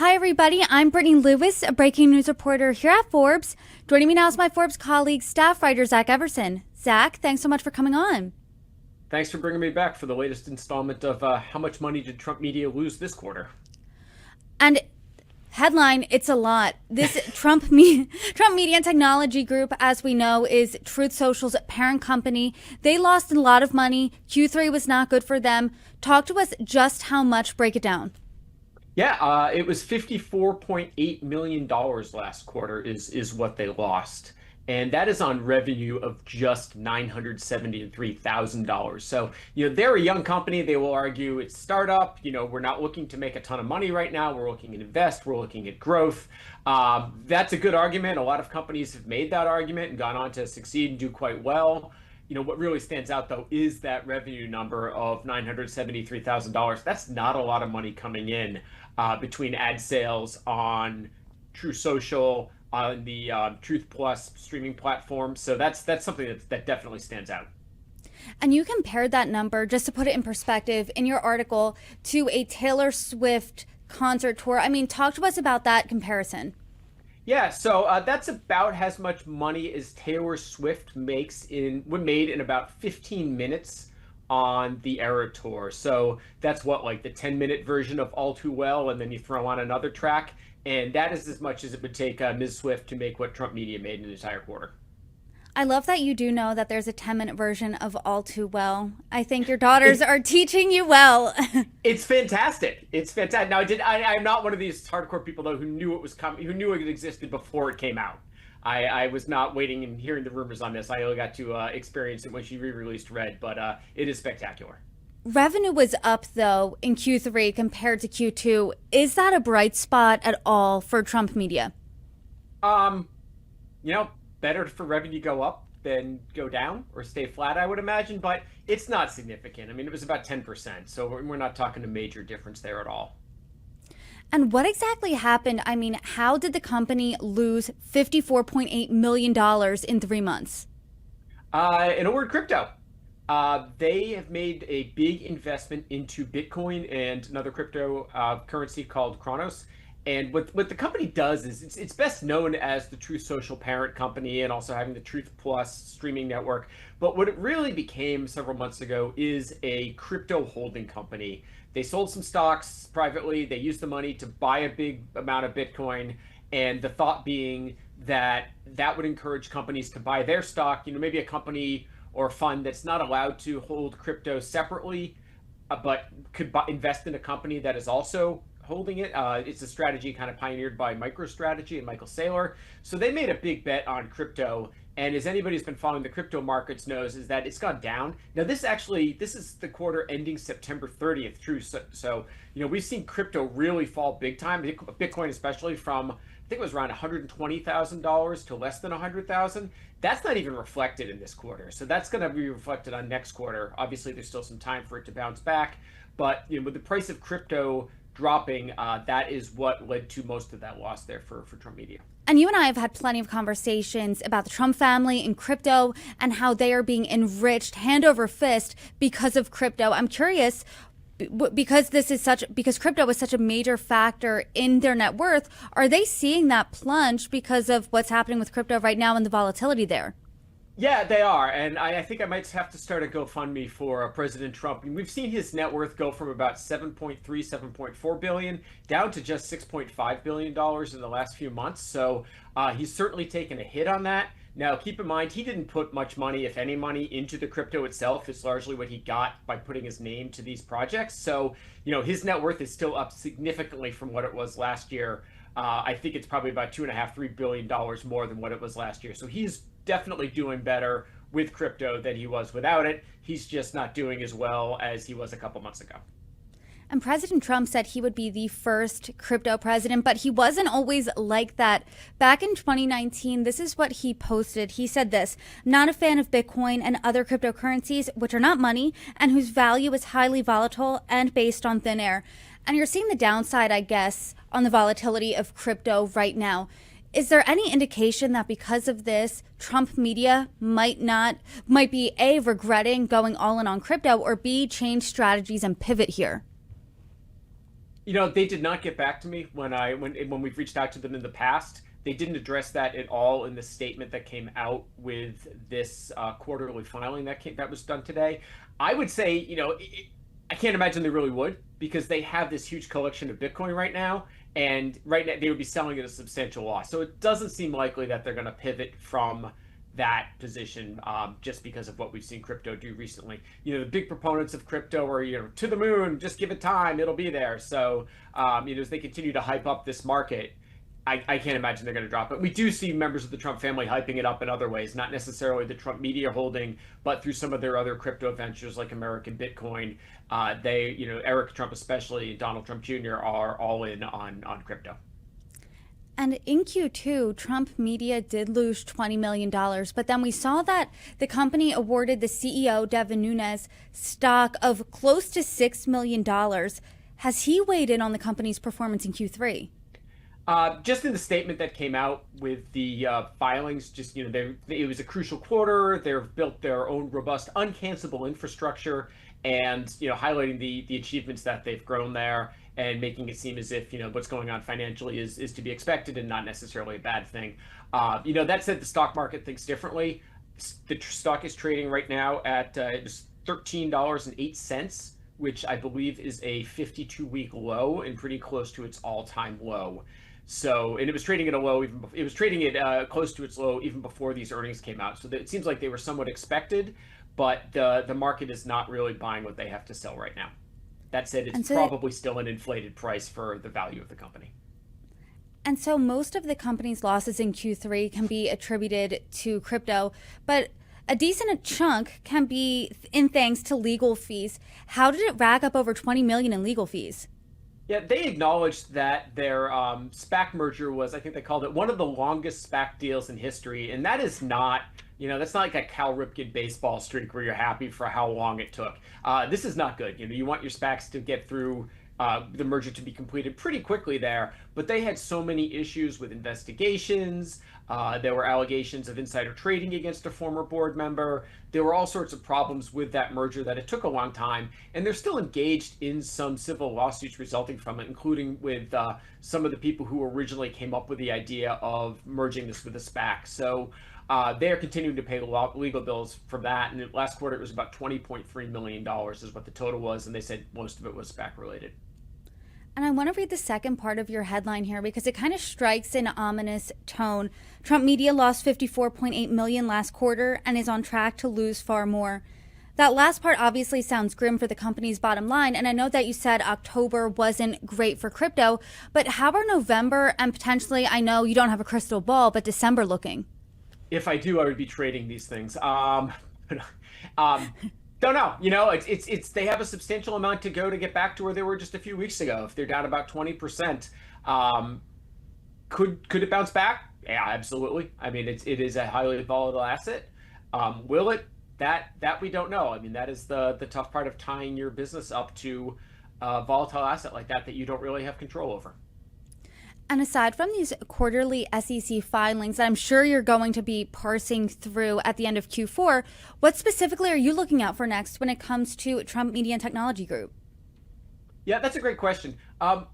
Hi, everybody. I'm Brittany Lewis, a breaking news reporter here at Forbes. Joining me now is my Forbes colleague, staff writer Zach Everson. Zach, thanks so much for coming on. Thanks for bringing me back for the latest installment of how much money did Trump media lose this quarter? And headline, it's a lot. This Trump Media and Technology Group, as we know, is Truth Social's parent company. They lost a lot of money. Q3 was not good for them. Talk to us just how much. Break it down. Yeah, it was $54.8 million last quarter is what they lost. And that is on revenue of just $973,000. So, they're a young company. They will argue it's startup. We're not looking to make a ton of money right now. We're looking to invest. We're looking at growth. That's a good argument. A lot of companies have made that argument and gone on to succeed and do quite well. What really stands out, though, is that revenue number of $973,000. That's not a lot of money coming in between ad sales on True Social, on the Truth Plus streaming platform. So that's something that definitely stands out. And you compared that number, just to put it in perspective, in your article to a Taylor Swift concert tour. I mean, talk to us about that comparison. Yeah, so that's about as much money as Taylor Swift made in about 15 minutes on the Era Tour. So that's like the 10-minute version of All Too Well, and then you throw on another track. And that is as much as it would take Ms. Swift to make what Trump media made in an entire quarter. I love that you do know that there's a 10-minute version of All Too Well. I think your daughters are teaching you well. It's fantastic. It's fantastic. Now, I'm not one of these hardcore people, though, who knew it was coming, who knew it existed before it came out. I was not waiting and hearing the rumors on this. I only got to experience it when she re-released Red, but it is spectacular. Revenue was up, though, in Q3 compared to Q2. Is that a bright spot at all for Trump media? Um, better for revenue go up than go down or stay flat, I would imagine, but it's not significant. I mean, it was about 10%, so we're not talking a major difference there at all. And what exactly happened? I mean, how did the company lose $54.8 million in 3 months? In a word, crypto. They have made a big investment into Bitcoin and another crypto currency called Kronos. And what the company does is it's best known as the Truth Social parent company and also having the Truth Plus streaming network. But what it really became several months ago is a crypto holding company. They sold some stocks privately. They used the money to buy a big amount of Bitcoin. And the thought being that would encourage companies to buy their stock, maybe a company or a fund that's not allowed to hold crypto separately, but could invest in a company that is also holding it. It's a strategy kind of pioneered by MicroStrategy and Michael Saylor. So they made a big bet on crypto. And as anybody who's been following the crypto markets knows, is that it's gone down. Now, this is the quarter ending September 30th, true. So we've seen crypto really fall big time, Bitcoin especially, from, I think it was around $120,000 to less than $100,000. That's not even reflected in this quarter. So that's going to be reflected on next quarter. Obviously, there's still some time for it to bounce back. But with the price of crypto dropping, that is what led to most of that loss there for Trump media. And you and I have had plenty of conversations about the Trump family and crypto and how they are being enriched hand over fist because of crypto. I'm curious, because crypto is such a major factor in their net worth, are they seeing that plunge because of what's happening with crypto right now and the volatility there? Yeah, they are. And I think I might have to start a GoFundMe for President Trump. And we've seen his net worth go from about 7.4 billion down to just $6.5 billion in the last few months. So he's certainly taken a hit on that. Now, keep in mind, he didn't put much money, if any money, into the crypto itself. It's largely what he got by putting his name to these projects. So, his net worth is still up significantly from what it was last year. I think it's probably about $2.5–3 billion more than what it was last year. So he's definitely doing better with crypto than he was without it. He's just not doing as well as he was a couple months ago. And President Trump said he would be the first crypto president, but he wasn't always like that. Back in 2019, this is what he posted. He said this: "Not a fan of Bitcoin and other cryptocurrencies, which are not money and whose value is highly volatile and based on thin air." And you're seeing the downside, I guess, on the volatility of crypto right now. Is there any indication that because of this, Trump media might be A, regretting going all in on crypto, or B, change strategies and pivot here? They did not get back to me when we've reached out to them in the past. They didn't address that at all in the statement that came out with this quarterly filing that was done today. I would say, I can't imagine they really would, because they have this huge collection of Bitcoin right now, and right now they would be selling at a substantial loss. So it doesn't seem likely that they're going to pivot from that position, just because of what we've seen crypto do recently. The big proponents of crypto are, to the moon, just give it time, it'll be there. So, as they continue to hype up this market, I can't imagine they're going to drop it. We do see members of the Trump family hyping it up in other ways, not necessarily the Trump media holding, but through some of their other crypto ventures like American Bitcoin. Eric Trump especially, Donald Trump Jr. are all in on crypto. And in Q2, Trump Media did lose $20 million, but then we saw that the company awarded the CEO, Devin Nunes, stock of close to $6 million. Has he weighed in on the company's performance in Q3? Just in the statement that came out with the filings, just, it was a crucial quarter. They've built their own robust, uncancelable infrastructure, and, highlighting the achievements that they've grown there, and making it seem as if, what's going on financially is to be expected and not necessarily a bad thing. That said, the stock market thinks differently. The stock is trading right now at $13.08, which I believe is a 52-week low and pretty close to its all-time low. So, and it was trading at a low, it was trading at close to its low even before these earnings came out. So it seems like they were somewhat expected, but the market is not really buying what they have to sell right now. That said, it's probably still an inflated price for the value of the company. And so most of the company's losses in Q3 can be attributed to crypto, but a decent chunk can be in thanks to legal fees. How did it rack up over $20 million in legal fees? Yeah, they acknowledged that their SPAC merger was, I think they called it, one of the longest SPAC deals in history. And that is not, that's not like a Cal Ripken baseball streak where you're happy for how long it took. This is not good. You want your SPACs to get through the merger to be completed pretty quickly there. But they had so many issues with investigations. There were allegations of insider trading against a former board member. There were all sorts of problems with that merger that it took a long time. And they're still engaged in some civil lawsuits resulting from it, including with some of the people who originally came up with the idea of merging this with a SPAC. So they are continuing to pay the legal bills for that. And last quarter, it was about $20.3 million is what the total was. And they said most of it was SPAC related. And I want to read the second part of your headline here because it kind of strikes an ominous tone. Trump Media lost $54.8 million last quarter and is on track to lose far more. That last part obviously sounds grim for the company's bottom line. And I know that you said October wasn't great for crypto, but how are November and potentially, I know you don't have a crystal ball, but December looking? If I do, I would be trading these things. Don't know. It's they have a substantial amount to go to get back to where they were just a few weeks ago. If they're down about 20%, could it bounce back? Yeah, absolutely. I mean, it is a highly volatile asset. Will it? That we don't know. I mean, that is the tough part of tying your business up to a volatile asset like that you don't really have control over. And aside from these quarterly SEC filings that I'm sure you're going to be parsing through at the end of Q4, what specifically are you looking out for next when it comes to Trump Media and Technology Group? Yeah, that's a great question.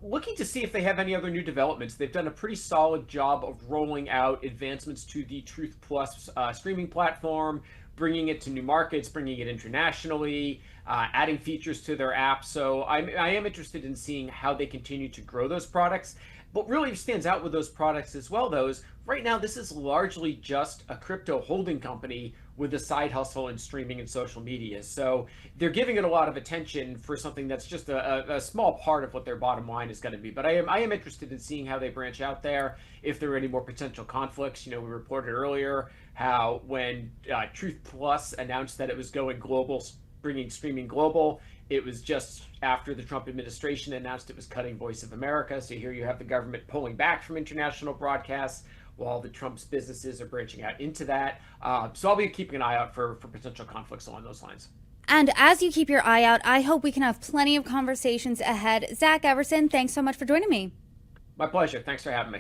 Looking to see if they have any other new developments. They've done a pretty solid job of rolling out advancements to the Truth Plus streaming platform, bringing it to new markets, bringing it internationally, adding features to their app. So I am interested in seeing how they continue to grow those products. What really stands out with those products as well, though, is right now this is largely just a crypto holding company with a side hustle in streaming and social media. So they're giving it a lot of attention for something that's just a small part of what their bottom line is going to be. But I am interested in seeing how they branch out there, if there are any more potential conflicts. We reported earlier how when Truth Plus announced that it was going global, bringing streaming global, it was just after the Trump administration announced it was cutting Voice of America. So here you have the government pulling back from international broadcasts while the Trump's businesses are branching out into that. So I'll be keeping an eye out for potential conflicts along those lines. And as you keep your eye out, I hope we can have plenty of conversations ahead. Zach Everson, thanks so much for joining me. My pleasure. Thanks for having me.